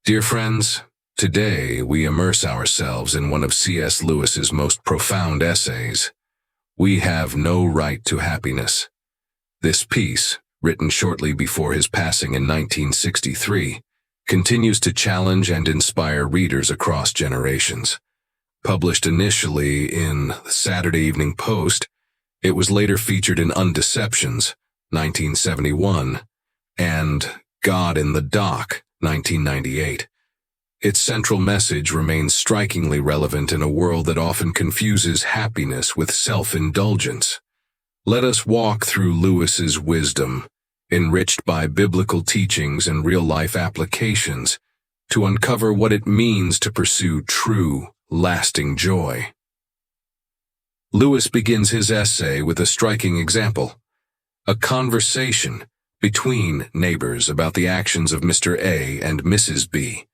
Dear friends, today we immerse ourselves in one of C.S. Lewis's most profound essays, We Have No Right to Happiness. This piece, written shortly before his passing in 1963, continues to challenge and inspire readers across generations. Published initially in the Saturday Evening Post, it was later featured in Undeceptions, 1971, and God in the Dock, 1998. Its central message remains strikingly relevant in a world that often confuses happiness with self-indulgence. Let us walk through Lewis's wisdom, enriched by biblical teachings and real-life applications, to uncover what it means to pursue true, lasting joy. Lewis begins his essay with a striking example, a conversation between neighbors about the actions of Mr. A and Mrs. B.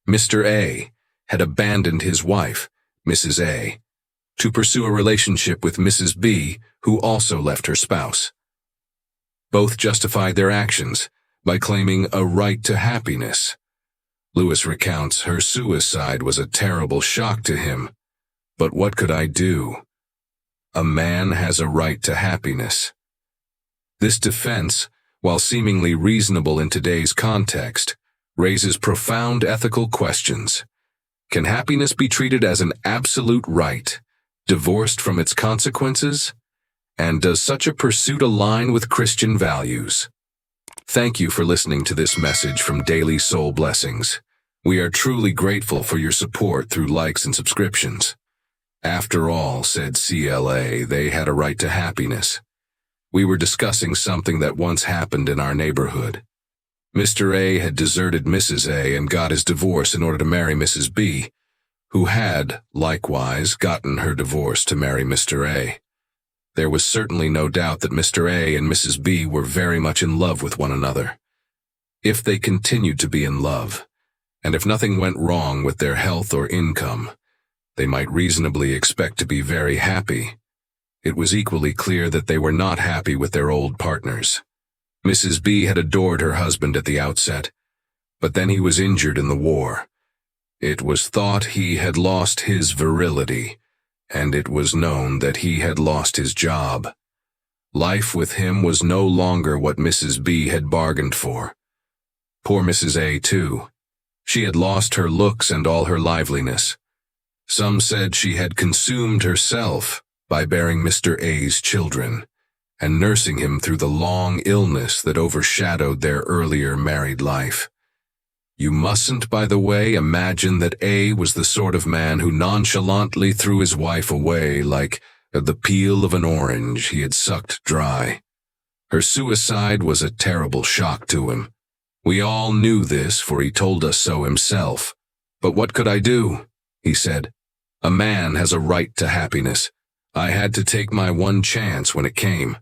Mr. A had abandoned his wife, Mrs. A, to pursue a relationship with Mrs. B, who also left her spouse. Both justified their actions by claiming a right to happiness. Lewis recounts her suicide was a terrible shock to him. But what could I do? A man has a right to happiness. This defense, while seemingly reasonable in today's context, raises profound ethical questions. Can happiness be treated as an absolute right, divorced from its consequences? And does such a pursuit align with Christian values? Thank you for listening to this message from Daily Soul Blessings. We are truly grateful for your support through likes and subscriptions. After all, said CLA, they had a right to happiness. We were discussing something that once happened in our neighborhood. Mr. A had deserted Mrs. A and got his divorce in order to marry Mrs. B, who had, likewise, gotten her divorce to marry Mr. A. There was certainly no doubt that Mr. A and Mrs. B were very much in love with one another. If they continued to be in love, and if nothing went wrong with their health or income, they might reasonably expect to be very happy. It was equally clear that they were not happy with their old partners. Mrs. B had adored her husband at the outset, but then he was injured in the war. It was thought he had lost his virility, and it was known that he had lost his job. Life with him was no longer what Mrs. B had bargained for. Poor Mrs. A, too. She had lost her looks and all her liveliness. Some said she had consumed herself by bearing Mr. A's children and nursing him through the long illness that overshadowed their earlier married life. You mustn't, by the way, imagine that A was the sort of man who nonchalantly threw his wife away like the peel of an orange he had sucked dry. Her suicide was a terrible shock to him. We all knew this, for he told us so himself. But what could I do? He said. A man has a right to happiness. I had to take my one chance when it came.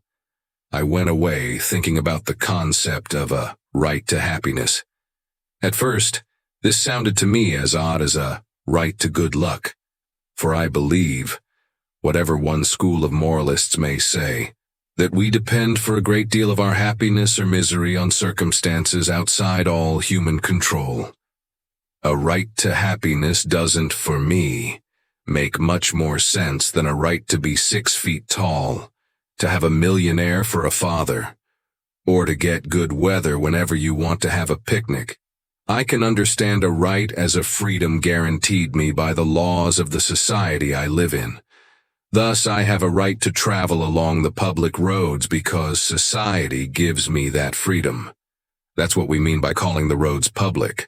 I went away thinking about the concept of a right to happiness. At first, this sounded to me as odd as a right to good luck, for I believe, whatever one school of moralists may say, that we depend for a great deal of our happiness or misery on circumstances outside all human control. A right to happiness doesn't, for me, make much more sense than a right to be 6 feet tall, to have a millionaire for a father, or to get good weather whenever you want to have a picnic. I can understand a right as a freedom guaranteed me by the laws of the society I live in. Thus, I have a right to travel along the public roads because society gives me that freedom. That's what we mean by calling the roads public.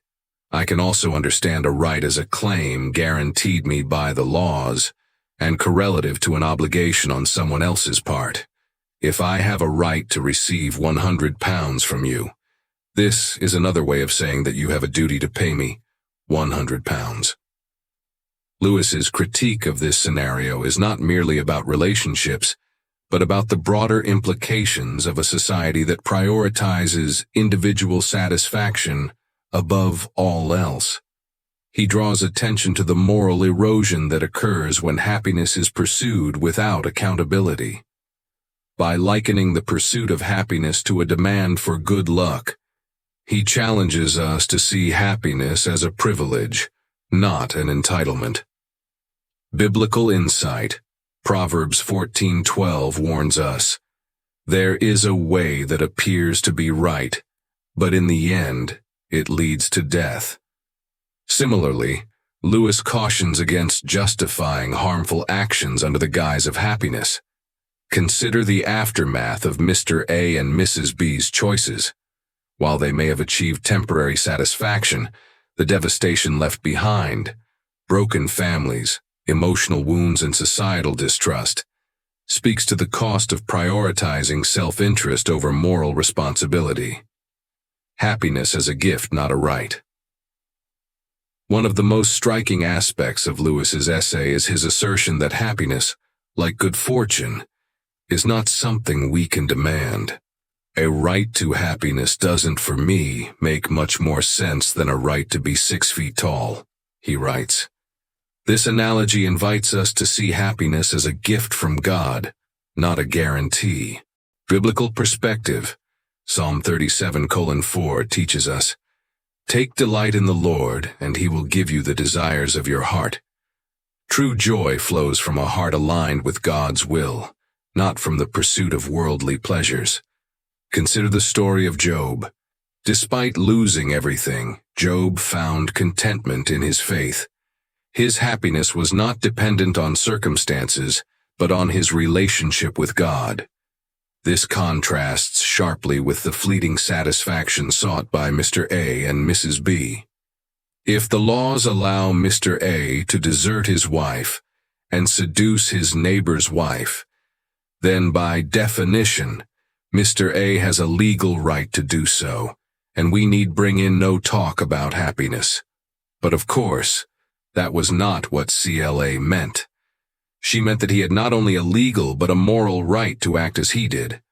I can also understand a right as a claim guaranteed me by the laws and correlative to an obligation on someone else's part. If I have a right to receive £100 from you, this is another way of saying that you have a duty to pay me £100. Lewis's critique of this scenario is not merely about relationships, but about the broader implications of a society that prioritizes individual satisfaction above all else. He draws attention to the moral erosion that occurs when happiness is pursued without accountability. By likening the pursuit of happiness to a demand for good luck, He challenges us to see happiness as a privilege, not an entitlement. Biblical insight. Proverbs 14:12 warns us, "There is a way that appears to be right, but in the end, it leads to death." Similarly, Lewis cautions against justifying harmful actions under the guise of happiness. Consider the aftermath of Mr. A and Mrs. B's choices. While they may have achieved temporary satisfaction, the devastation left behind, broken families, emotional wounds, and societal distrust, speaks to the cost of prioritizing self-interest over moral responsibility. Happiness as a gift, not a right. One of the most striking aspects of Lewis's essay is his assertion that happiness, like good fortune, is not something we can demand. A right to happiness doesn't, for me, make much more sense than a right to be 6 feet tall, he writes. This analogy invites us to see happiness as a gift from God, not a guarantee. Biblical perspective. Psalm 37:4 teaches us, "Take delight in the Lord, and he will give you the desires of your heart." True joy flows from a heart aligned with God's will, not from the pursuit of worldly pleasures. Consider the story of Job. Despite losing everything, Job found contentment in his faith. His happiness was not dependent on circumstances, but on his relationship with God. This contrasts sharply with the fleeting satisfaction sought by Mr. A and Mrs. B. If the laws allow Mr. A to desert his wife and seduce his neighbor's wife, then by definition, Mr. A has a legal right to do so, and we need bring in no talk about happiness. But of course, that was not what CLA meant. She meant that he had not only a legal but a moral right to act as he did.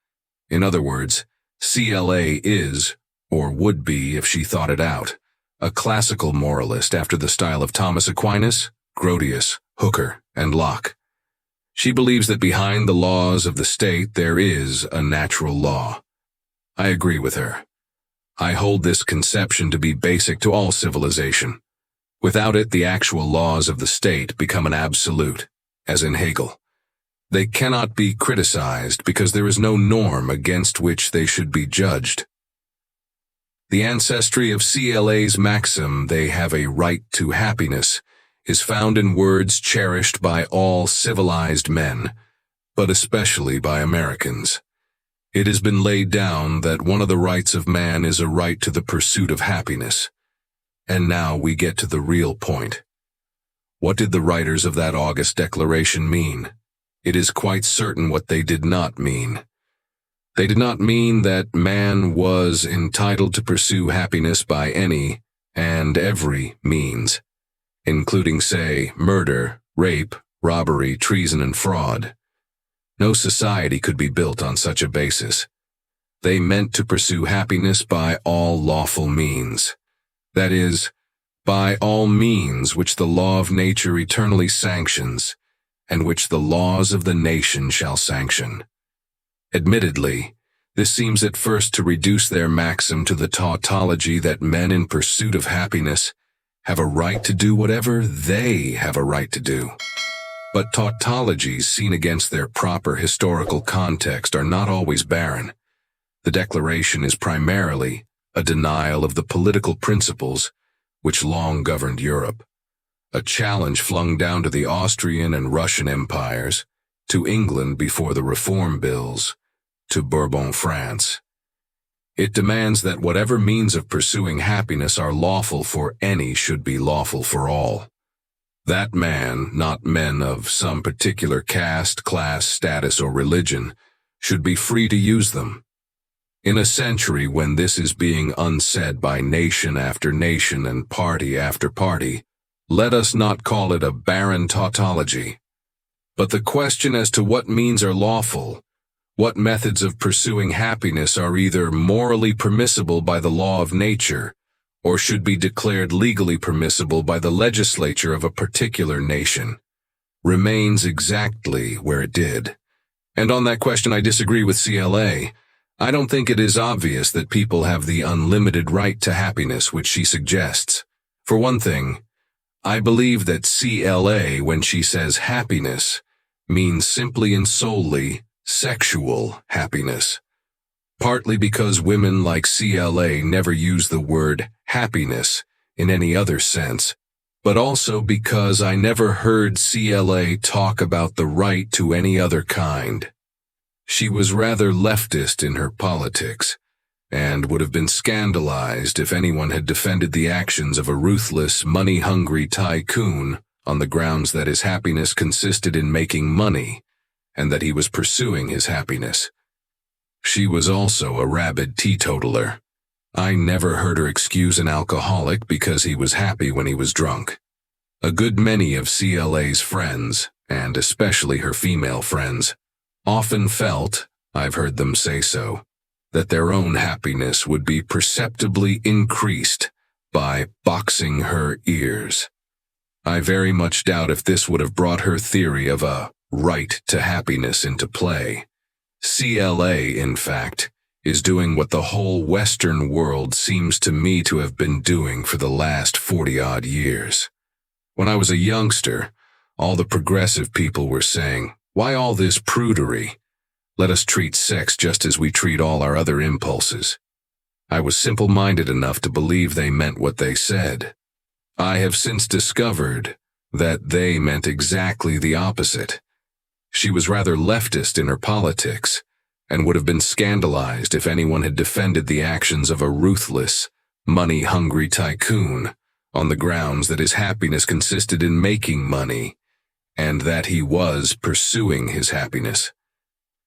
In other words, CLA is, or would be if she thought it out, a classical moralist after the style of Thomas Aquinas, Grotius, Hooker, and Locke. She believes that behind the laws of the state there is a natural law. I agree with her. I hold this conception to be basic to all civilization. Without it, the actual laws of the state become an absolute, as in Hegel. They cannot be criticized because there is no norm against which they should be judged. The ancestry of CLA's maxim, "They have a right to happiness," is found in words cherished by all civilized men, but especially by Americans. It has been laid down that one of the rights of man is a right to the pursuit of happiness. And now we get to the real point. What did the writers of that August Declaration mean? It is quite certain what they did not mean. They did not mean that man was entitled to pursue happiness by any and every means, including, say, murder, rape, robbery, treason, and fraud. No society could be built on such a basis. They meant to pursue happiness by all lawful means. That is, by all means which the law of nature eternally sanctions, and which the laws of the nation shall sanction. Admittedly, this seems at first to reduce their maxim to the tautology that men in pursuit of happiness have a right to do whatever they have a right to do. But tautologies seen against their proper historical context are not always barren. The Declaration is primarily a denial of the political principles which long governed Europe, a challenge flung down to the Austrian and Russian empires, to England before the Reform Bills, to Bourbon France. It demands that whatever means of pursuing happiness are lawful for any should be lawful for all. That man, not men of some particular caste, class, status, or religion, should be free to use them. In a century when this is being unsaid by nation after nation and party after party, let us not call it a barren tautology. But the question as to what means are lawful, what methods of pursuing happiness are either morally permissible by the law of nature, or should be declared legally permissible by the legislature of a particular nation, remains exactly where it did. And on that question I disagree with CLA. I don't think it is obvious that people have the unlimited right to happiness which she suggests. For one thing, I believe that CLA, when she says happiness, means simply and solely sexual happiness. Partly because women like CLA never use the word happiness in any other sense, but also because I never heard CLA talk about the right to any other kind. She was rather leftist in her politics, and would have been scandalized if anyone had defended the actions of a ruthless, money-hungry tycoon on the grounds that his happiness consisted in making money, and that he was pursuing his happiness. She was also a rabid teetotaler. I never heard her excuse an alcoholic because he was happy when he was drunk. A good many of CLA's friends, and especially her female friends, often felt, I've heard them say so, that their own happiness would be perceptibly increased by boxing her ears. I very much doubt if this would have brought her theory of a right to happiness into play. CLA, in fact, is doing what the whole Western world seems to me to have been doing for the last 40-odd years. When I was a youngster, all the progressive people were saying, "Why all this prudery? Let us treat sex just as we treat all our other impulses." I was simple-minded enough to believe they meant what they said. I have since discovered that they meant exactly the opposite. She was rather leftist in her politics, and would have been scandalized if anyone had defended the actions of a ruthless, money-hungry tycoon on the grounds that his happiness consisted in making money, and that he was pursuing his happiness.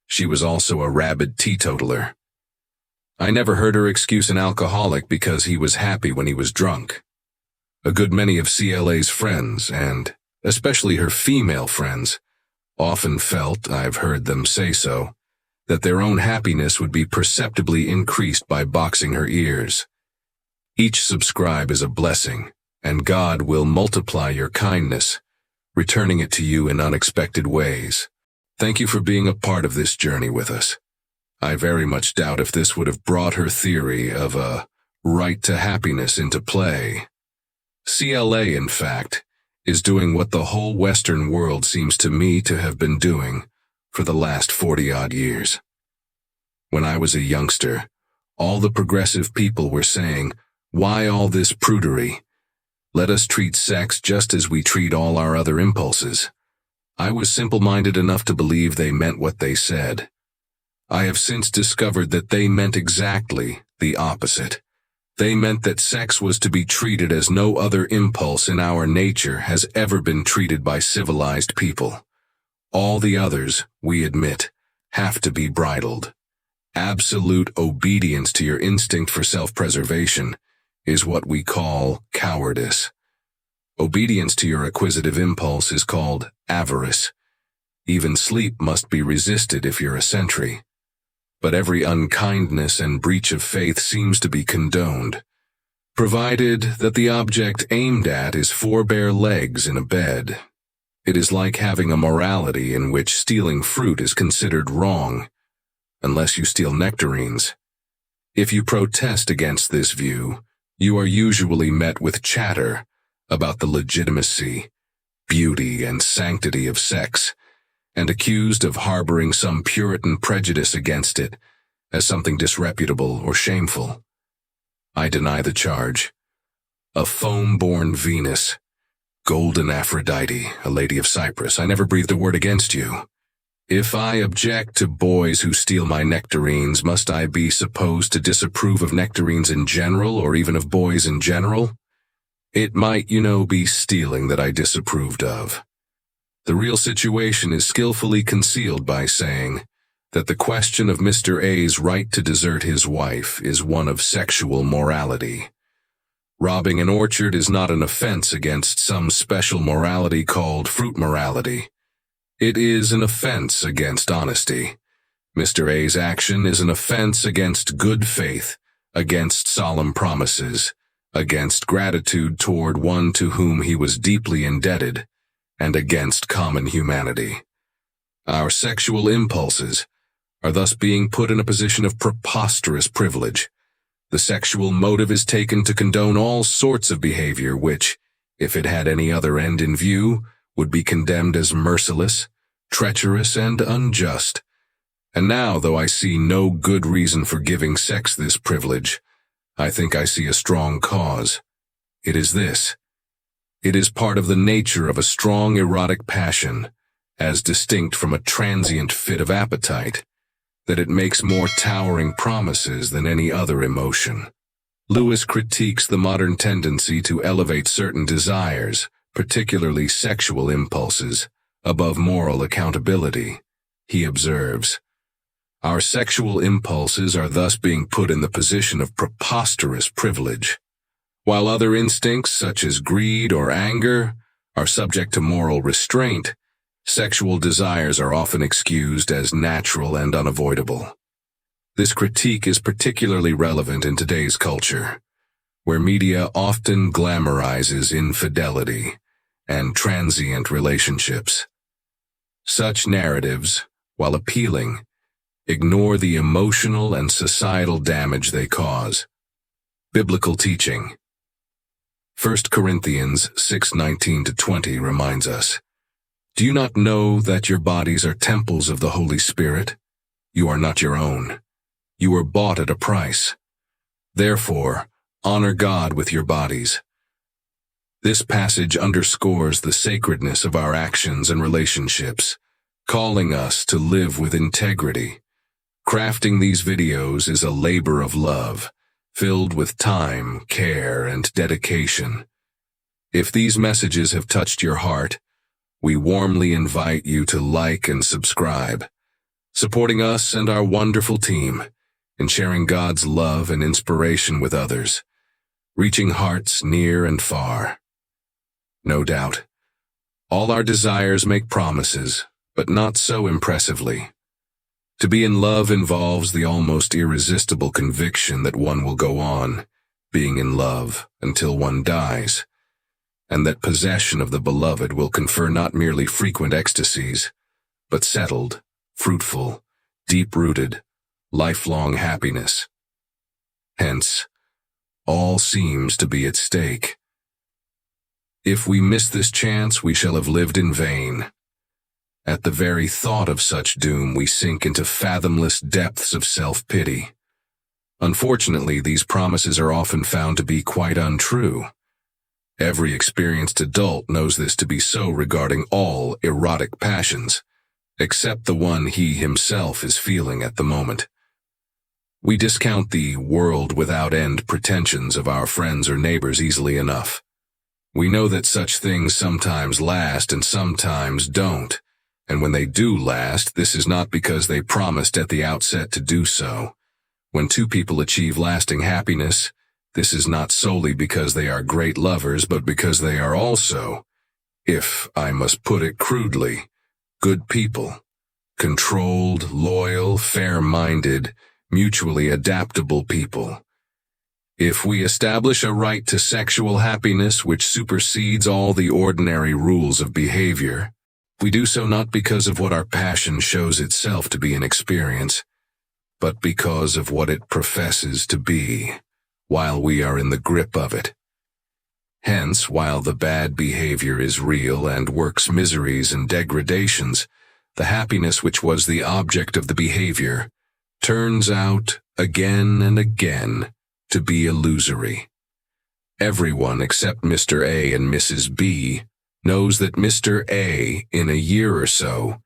She was also a rabid teetotaler. I never heard her excuse an alcoholic because he was happy when he was drunk. A good many of CLA's friends, and especially her female friends, often felt, I've heard them say so, that their own happiness would be perceptibly increased by boxing her ears. Each subscribe is a blessing, and God will multiply your kindness, returning it to you in unexpected ways. Thank you for being a part of this journey with us. I very much doubt if this would have brought her theory of a right to happiness into play. CLA, in fact, is doing what the whole Western world seems to me to have been doing for the last 40-odd years. When I was a youngster, all the progressive people were saying, "Why all this prudery? Let us treat sex just as we treat all our other impulses." I was simple-minded enough to believe they meant what they said. I have since discovered that they meant exactly the opposite. They meant that sex was to be treated as no other impulse in our nature has ever been treated by civilized people. All the others, we admit, have to be bridled. Absolute obedience to your instinct for self-preservation is what we call cowardice. Obedience to your acquisitive impulse is called avarice. Even sleep must be resisted if you're a sentry. But every unkindness and breach of faith seems to be condoned, provided that the object aimed at is 4 bare legs in a bed. It is like having a morality in which stealing fruit is considered wrong, unless you steal nectarines. If you protest against this view, you are usually met with chatter about the legitimacy, beauty, and sanctity of sex, and accused of harboring some Puritan prejudice against it as something disreputable or shameful. I deny the charge. A foam-born Venus, golden Aphrodite, a lady of Cyprus, I never breathed a word against you. If I object to boys who steal my nectarines, must I be supposed to disapprove of nectarines in general, or even of boys in general? It might, be stealing that I disapproved of. The real situation is skillfully concealed by saying that the question of Mr. A's right to desert his wife is one of sexual morality. Robbing an orchard is not an offense against some special morality called fruit morality. It is an offense against honesty. Mr. A's action is an offense against good faith, against solemn promises, against gratitude toward one to whom he was deeply indebted, and against common humanity. Our sexual impulses are thus being put in a position of preposterous privilege. The sexual motive is taken to condone all sorts of behavior which, if it had any other end in view, would be condemned as merciless, treacherous, and unjust. And now, though I see no good reason for giving sex this privilege, I think I see a strong cause. It is this. It is part of the nature of a strong erotic passion, as distinct from a transient fit of appetite, that it makes more towering promises than any other emotion. Lewis critiques the modern tendency to elevate certain desires, particularly sexual impulses, above moral accountability. He observes, "Our sexual impulses are thus being put in the position of preposterous privilege. While other instincts, such as greed or anger, are subject to moral restraint, sexual desires are often excused as natural and unavoidable." This critique is particularly relevant in today's culture, where media often glamorizes infidelity and transient relationships. Such narratives, while appealing, ignore the emotional and societal damage they cause. Biblical teaching. 1 Corinthians 6:19-20 reminds us, "Do you not know that your bodies are temples of the Holy Spirit? You are not your own. You were bought at a price. Therefore, honor God with your bodies." This passage underscores the sacredness of our actions and relationships, calling us to live with integrity. Crafting these videos is a labor of love, filled with time, care, and dedication. If these messages have touched your heart, we warmly invite you to like and subscribe, supporting us and our wonderful team, and sharing God's love and inspiration with others, reaching hearts near and far. No doubt, all our desires make promises, but not so impressively. To be in love involves the almost irresistible conviction that one will go on being in love until one dies, and that possession of the beloved will confer not merely frequent ecstasies, but settled, fruitful, deep-rooted, lifelong happiness. Hence, all seems to be at stake. If we miss this chance, we shall have lived in vain. At the very thought of such doom, we sink into fathomless depths of self-pity. Unfortunately, these promises are often found to be quite untrue. Every experienced adult knows this to be so regarding all erotic passions, except the one he himself is feeling at the moment. We discount the world-without-end pretensions of our friends or neighbors easily enough. We know that such things sometimes last and sometimes don't. And when they do last, this is not because they promised at the outset to do so. When two people achieve lasting happiness, this is not solely because they are great lovers, but because they are also, if I must put it crudely, good people. Controlled, loyal, fair-minded, mutually adaptable people. If we establish a right to sexual happiness which supersedes all the ordinary rules of behavior, we do so not because of what our passion shows itself to be an experience, but because of what it professes to be, while we are in the grip of it. Hence, while the bad behavior is real and works miseries and degradations, the happiness which was the object of the behavior turns out, again and again, to be illusory. Everyone except Mr. A and Mrs. B knows that Mr. A, in a year or so,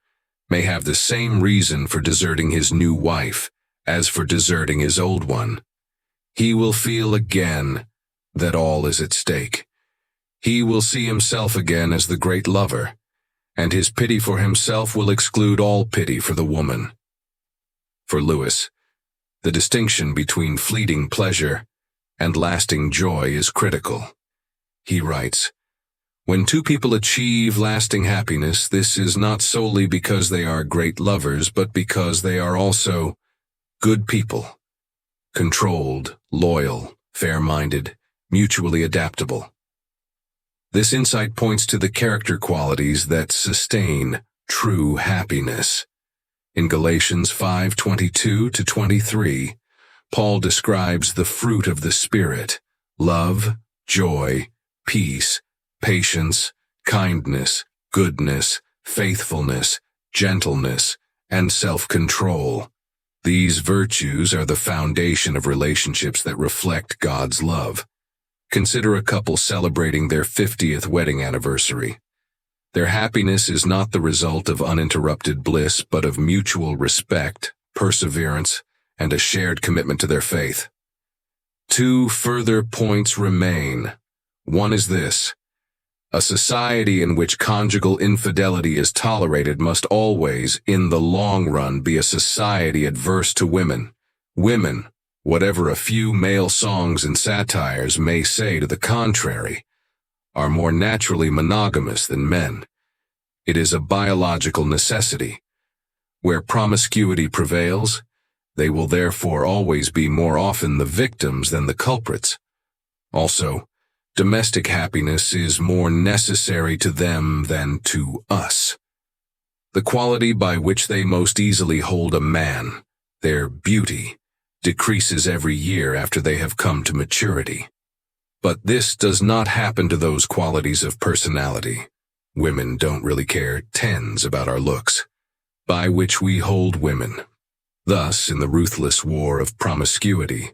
may have the same reason for deserting his new wife as for deserting his old one. He will feel again that all is at stake. He will see himself again as the great lover, and his pity for himself will exclude all pity for the woman. For Lewis, the distinction between fleeting pleasure and lasting joy is critical. He writes, "When two people achieve lasting happiness, this is not solely because they are great lovers, but because they are also good people, controlled, loyal, fair-minded, mutually adaptable." This insight points to the character qualities that sustain true happiness. In Galatians 5:22-23, Paul describes the fruit of the Spirit: love, joy, peace, patience, kindness, goodness, faithfulness, gentleness, and self-control. These virtues are the foundation of relationships that reflect God's love. Consider a couple celebrating their 50th wedding anniversary. Their happiness is not the result of uninterrupted bliss, but of mutual respect, perseverance, and a shared commitment to their faith. Two further points remain. One is this: a society in which conjugal infidelity is tolerated must always, in the long run, be a society adverse to women. Women, whatever a few male songs and satires may say to the contrary, are more naturally monogamous than men. It is a biological necessity. Where promiscuity prevails, they will therefore always be more often the victims than the culprits. Also, domestic happiness is more necessary to them than to us. The quality by which they most easily hold a man, their beauty, decreases every year after they have come to maturity. But this does not happen to those qualities of personality. Women don't really care tens about our looks, by which we hold women. Thus, in the ruthless war of promiscuity,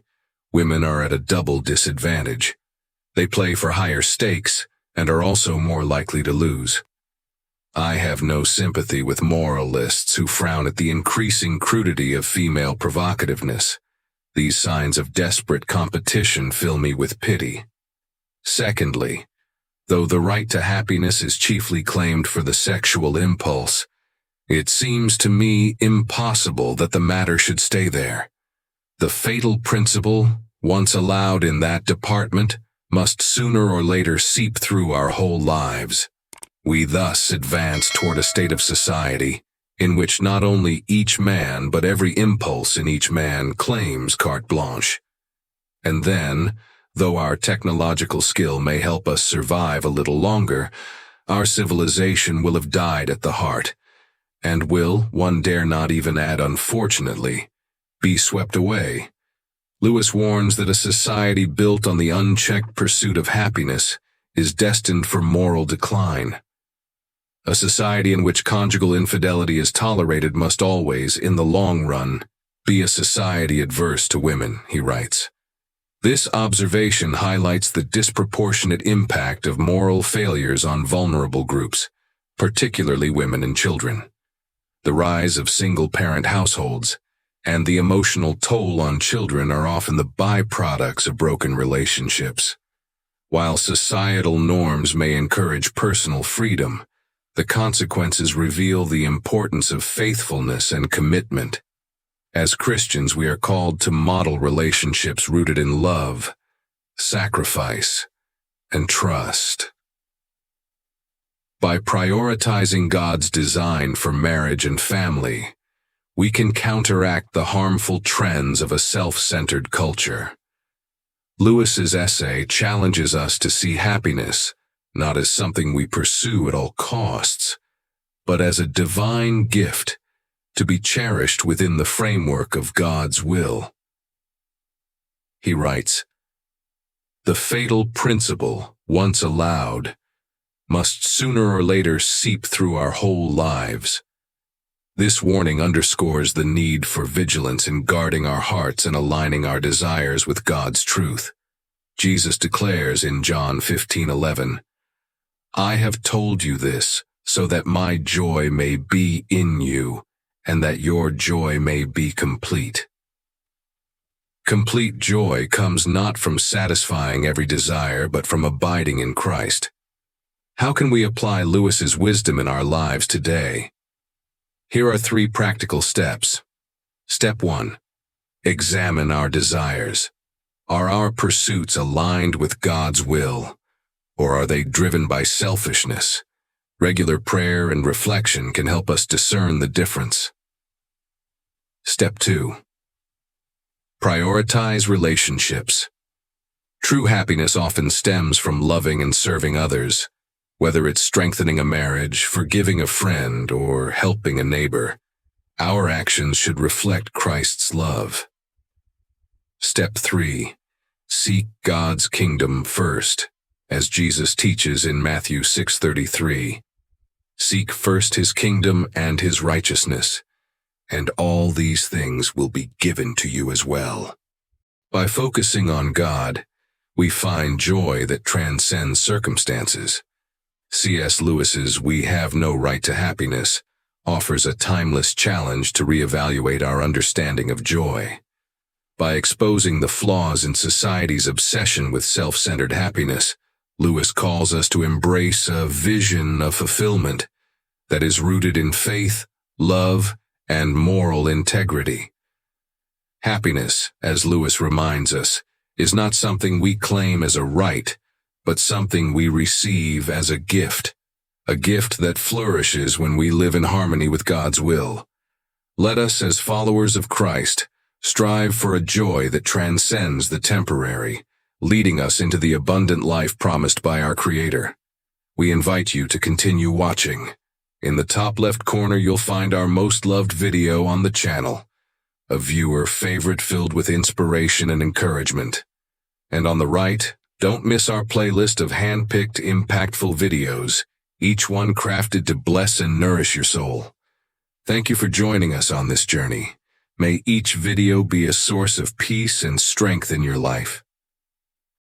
women are at a double disadvantage. They play for higher stakes and are also more likely to lose. I have no sympathy with moralists who frown at the increasing crudity of female provocativeness. These signs of desperate competition fill me with pity. Secondly, though the right to happiness is chiefly claimed for the sexual impulse, it seems to me impossible that the matter should stay there. The fatal principle, once allowed in that department, must sooner or later seep through our whole lives. We thus advance toward a state of society in which not only each man but every impulse in each man claims carte blanche. And then, though our technological skill may help us survive a little longer, our civilization will have died at the heart, and will, one dare not even add unfortunately, be swept away. Lewis warns that a society built on the unchecked pursuit of happiness is destined for moral decline. A society in which conjugal infidelity is tolerated must always, in the long run, be a society adverse to women, he writes. This observation highlights the disproportionate impact of moral failures on vulnerable groups, particularly women and children. The rise of single-parent households and the emotional toll on children are often the byproducts of broken relationships. While societal norms may encourage personal freedom, the consequences reveal the importance of faithfulness and commitment. As Christians, we are called to model relationships rooted in love, sacrifice, and trust. By prioritizing God's design for marriage and family, we can counteract the harmful trends of a self-centered culture. Lewis's essay challenges us to see happiness not as something we pursue at all costs, but as a divine gift to be cherished within the framework of God's will. He writes, "The fatal principle, once allowed, must sooner or later seep through our whole lives. This warning underscores the need for vigilance in guarding our hearts and aligning our desires with God's truth. Jesus declares in John 15:11, "I have told you this so that my joy may be in you, and that your joy may be complete." Complete joy comes not from satisfying every desire, but from abiding in Christ. How can we apply Lewis's wisdom in our lives today? Here are 3 practical steps. Step 1. Examine our desires. Are our pursuits aligned with God's will, or are they driven by selfishness? Regular prayer and reflection can help us discern the difference. Step 2. Prioritize relationships. True happiness often stems from loving and serving others, whether it's strengthening a marriage, forgiving a friend, or helping a neighbor. Our actions should reflect Christ's love. Step 3. Seek God's kingdom first, as Jesus teaches in Matthew 6:33. Seek first his kingdom and his righteousness, and all these things will be given to you as well. By focusing on God, we find joy that transcends circumstances. C.S. Lewis's "We Have No Right to Happiness" offers a timeless challenge to reevaluate our understanding of joy. By exposing the flaws in society's obsession with self-centered happiness, Lewis calls us to embrace a vision of fulfillment that is rooted in faith, love, and moral integrity. Happiness, as Lewis reminds us, is not something we claim as a right, but something we receive as a gift that flourishes when we live in harmony with God's will. Let us, as followers of Christ, strive for a joy that transcends the temporary, leading us into the abundant life promised by our Creator. We invite you to continue watching. In the top left corner, you'll find our most loved video on the channel, a viewer favorite filled with inspiration and encouragement. And on the right, don't miss our playlist of hand-picked, impactful videos, each one crafted to bless and nourish your soul. Thank you for joining us on this journey. May each video be a source of peace and strength in your life.